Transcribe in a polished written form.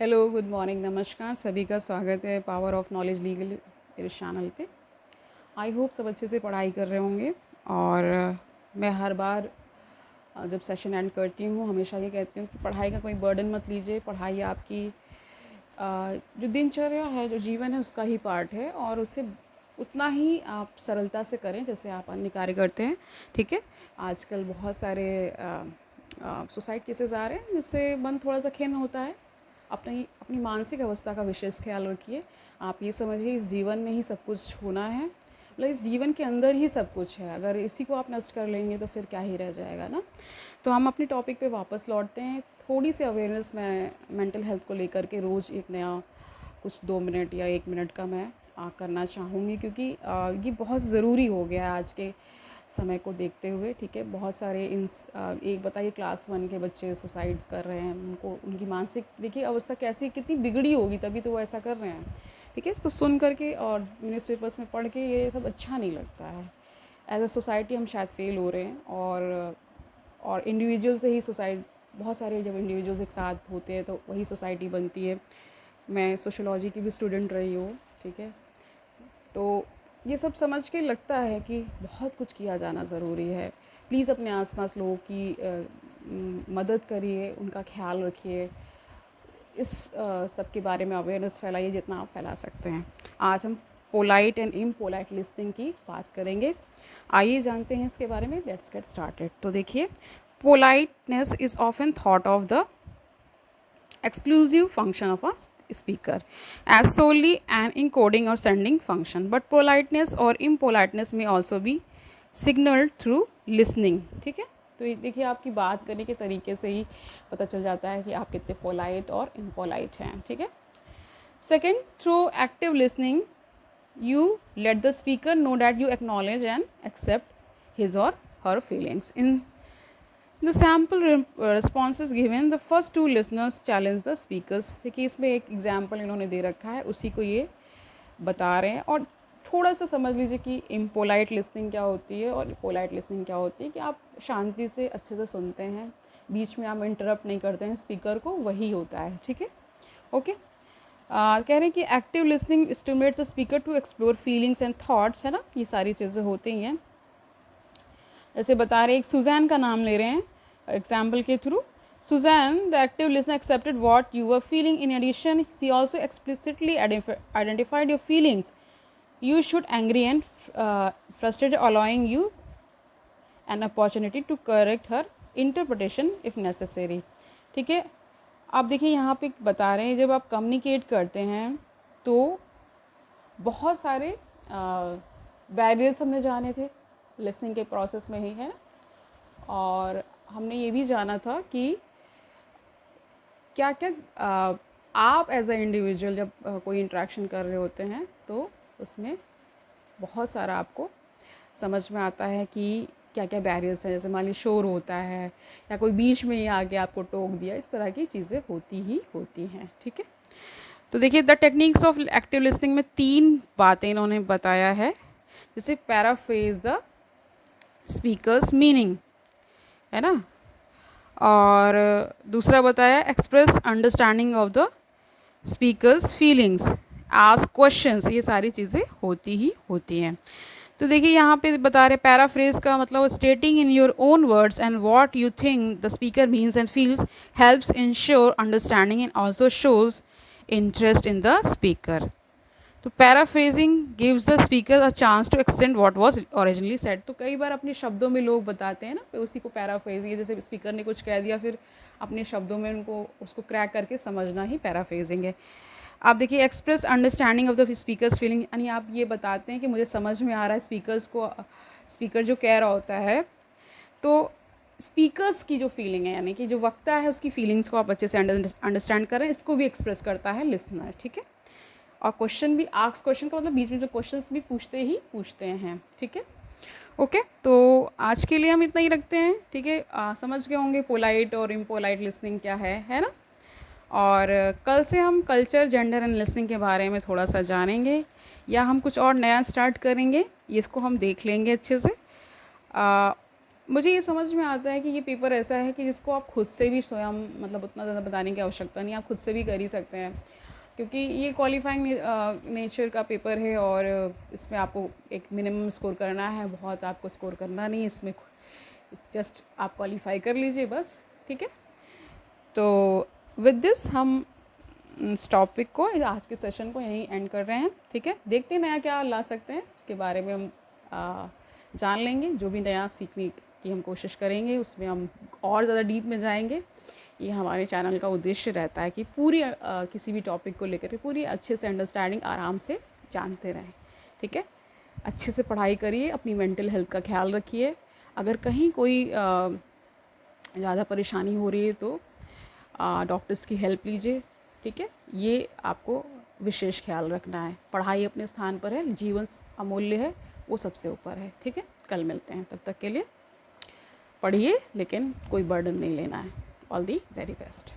Hello, good morning, नमस्कार। सभी का स्वागत है पावर ऑफ नॉलेज लीगल इस चैनल पे। आई होप सब अच्छे से पढ़ाई कर रहे होंगे। और मैं हर बार जब सेशन एंड करती हूँ हमेशा ये कहती हूँ कि पढ़ाई का कोई बर्डन मत लीजिए। पढ़ाई आपकी जो दिनचर्या है, जो जीवन है, उसका ही पार्ट है और उसे उतना ही आप सरलता से करें जैसे आप अन्य कार्य करते हैं। ठीक है। आजकल बहुत सारे सुसाइड केसेस आ रहे हैं जिससे मन थोड़ा सा खिन्न होता है। अपनी अपनी मानसिक अवस्था का विशेष ख्याल रखिए। आप ये समझिए इस जीवन में ही सब कुछ होना है, मतलब इस जीवन के अंदर ही सब कुछ है। अगर इसी को आप नष्ट कर लेंगे तो फिर क्या ही रह जाएगा ना। तो हम अपने टॉपिक पे वापस लौटते हैं। थोड़ी सी अवेयरनेस मैं मेंटल हेल्थ को लेकर के रोज़ एक नया कुछ 2 मिनट या 1 मिनट का मैं करना चाहूँगी, क्योंकि ये बहुत ज़रूरी हो गया है आज के समय को देखते हुए। ठीक है। बहुत सारे एक बताइए क्लास 1 के बच्चे सुसाइड्स कर रहे हैं। उनको उनकी मानसिक देखिए अवस्था कैसी कितनी बिगड़ी होगी, तभी तो वो ऐसा कर रहे हैं। ठीक है। तो सुन करके और न्यूज़पेपर्स में पढ़ के ये सब अच्छा नहीं लगता है। एज अ सोसाइटी हम शायद फेल हो रहे हैं। और इंडिविजुअल से ही सोसाइटी, बहुत सारे जब इंडिविजुअल्स एक साथ होते हैं तो वही सोसाइटी बनती है। मैं सोशोलॉजी की भी स्टूडेंट रही हूँ। ठीक है। तो ये सब समझ के लगता है कि बहुत कुछ किया जाना ज़रूरी है। प्लीज़ अपने आसपास लोगों की मदद करिए, उनका ख्याल रखिए। इस सब के बारे में अवेयरनेस फैलाइए जितना आप फैला सकते हैं। आज हम पोलाइट एंड इम्पोलाइट लिस्टिंग की बात करेंगे। आइए जानते हैं इसके बारे में। Let's get started. तो देखिए, politeness is often thought of the exclusive function of a speaker as solely an encoding or sending function, but politeness or impoliteness may also be signaled through listening. ठीक है। तो ये देखिए आपकी बात करने के तरीके से ही पता चल जाता है कि आप कितने पोलाइट और इम्पोलाइट हैं। ठीक है। Second, through active listening you let the speaker know that you acknowledge and accept his or her feelings. In the sample responses given, the first two listeners challenge the speakers. देखिए इसमें एक example इन्होंने दे रखा है, उसी को ये बता रहे हैं। और थोड़ा सा समझ लीजिए कि इम्पोलाइट लिसनिंग क्या होती है और पोलाइट लिसनिंग क्या होती है। कि आप शांति से अच्छे से सुनते हैं, बीच में आप इंटरप्ट नहीं करते हैं स्पीकर को, वही होता है। ठीक है। ओके। कह रहे हैं कि active listening stimulates the speaker to explore feelings and thoughts, है ना। ये सारी चीज़ें होती हैं। जैसे बता रहे, एक सुजैन का नाम ले रहे हैं एग्जाम्पल के through. Susan, the active listener accepted what you were feeling. In addition she also explicitly identified your feelings. You should angry and frustrated, allowing you an opportunity to correct her interpretation if necessary. ठीक है। आप देखिए यहाँ पे बता रहे हैं, जब आप कम्युनिकेट करते हैं तो बहुत सारे बैरियर्स हमने जाने थे लिसनिंग के प्रोसेस में ही, है। और हमने ये भी जाना था कि क्या क्या आप एज अ इंडिविजुअल जब कोई इंटरेक्शन कर रहे होते हैं तो उसमें बहुत सारा आपको समझ में आता है कि क्या क्या बैरियर्स हैं। जैसे मान लीजिए शोर होता है या कोई बीच में ही आके आपको टोक दिया, इस तरह की चीज़ें होती ही होती हैं। ठीक है। तो देखिए, the techniques of active listening में 3 बातें इन्होंने बताया है। जैसे पैराफ्रेज द स्पीकर्स मीनिंग, है ना। और दूसरा बताया express understanding of the speakers feelings, ask questions, ये सारी चीज़ें होती ही होती हैं। तो देखिए यहाँ पे बता रहे पैराफ्रेज का मतलब stating in your own words and what you think the speaker means and feels helps ensure understanding and also shows interest in the speaker. तो paraphrasing gives the speaker a chance to extend what was originally said. तो कई बार अपने शब्दों में लोग बताते हैं ना, तो उसी को पैराफ्रेजिंग, जैसे स्पीकर ने कुछ कह दिया फिर अपने शब्दों में उनको उसको क्रैक करके समझना ही पैराफ्रेजिंग है। आप देखिए express understanding of the speakers feeling, यानी आप ये बताते हैं कि मुझे समझ में आ रहा है स्पीकर्स को, स्पीकर जो कह रहा होता है, तो स्पीकर्स की जो फीलिंग है यानी कि जो वक्ता है उसकी फीलिंग्स को आप अच्छे से अंडरस्टैंड कर रहे हैं, इसको भी एक्सप्रेस करता है लिसनर। ठीक है। और क्वेश्चन भी, आस्क क्वेश्चन का मतलब बीच में जो क्वेश्चंस भी पूछते ही पूछते हैं। ठीक है। ओके। तो आज के लिए हम इतना ही रखते हैं। ठीक है। समझ गए होंगे पोलाइट और इम्पोलाइट लिसनिंग क्या है ना। और कल से हम कल्चर, जेंडर एंड लिसनिंग के बारे में थोड़ा सा जानेंगे, या हम कुछ और नया स्टार्ट करेंगे, इसको हम देख लेंगे अच्छे से। मुझे ये समझ में आता है कि ये पेपर ऐसा है कि जिसको आप खुद से भी स्वयं मतलब उतना ज़्यादा बताने की आवश्यकता नहीं, आप खुद से भी कर ही सकते हैं, क्योंकि ये क्वालिफाइंग नेचर का पेपर है और इसमें आपको एक मिनिमम स्कोर करना है, बहुत आपको स्कोर करना नहीं, इसमें जस्ट आप क्वालिफाई कर लीजिए बस, ठीक है। तो विद दिस हम इस टॉपिक को, आज के सेशन को यहीं एंड कर रहे हैं, ठीक है। देखते हैं नया क्या ला सकते हैं, उसके बारे में हम जान लेंगे। जो भी नया सीखने की हम कोशिश करेंगे उसमें हम और ज़्यादा डीप में जाएंगे। ये हमारे चैनल का उद्देश्य रहता है कि पूरी किसी भी टॉपिक को लेकर पूरी अच्छे से अंडरस्टैंडिंग आराम से जानते रहें, ठीक है। अच्छे से पढ़ाई करिए, अपनी मेंटल हेल्थ का ख्याल रखिए। अगर कहीं कोई ज़्यादा परेशानी हो रही है तो डॉक्टर्स की हेल्प लीजिए, ठीक है। ये आपको विशेष ख्याल रखना है। पढ़ाई अपने स्थान पर है, जीवन अमूल्य है, वो सबसे ऊपर है, ठीक है। कल मिलते हैं, तब तक के लिए पढ़िए लेकिन कोई बर्डन नहीं लेना है। All the very best.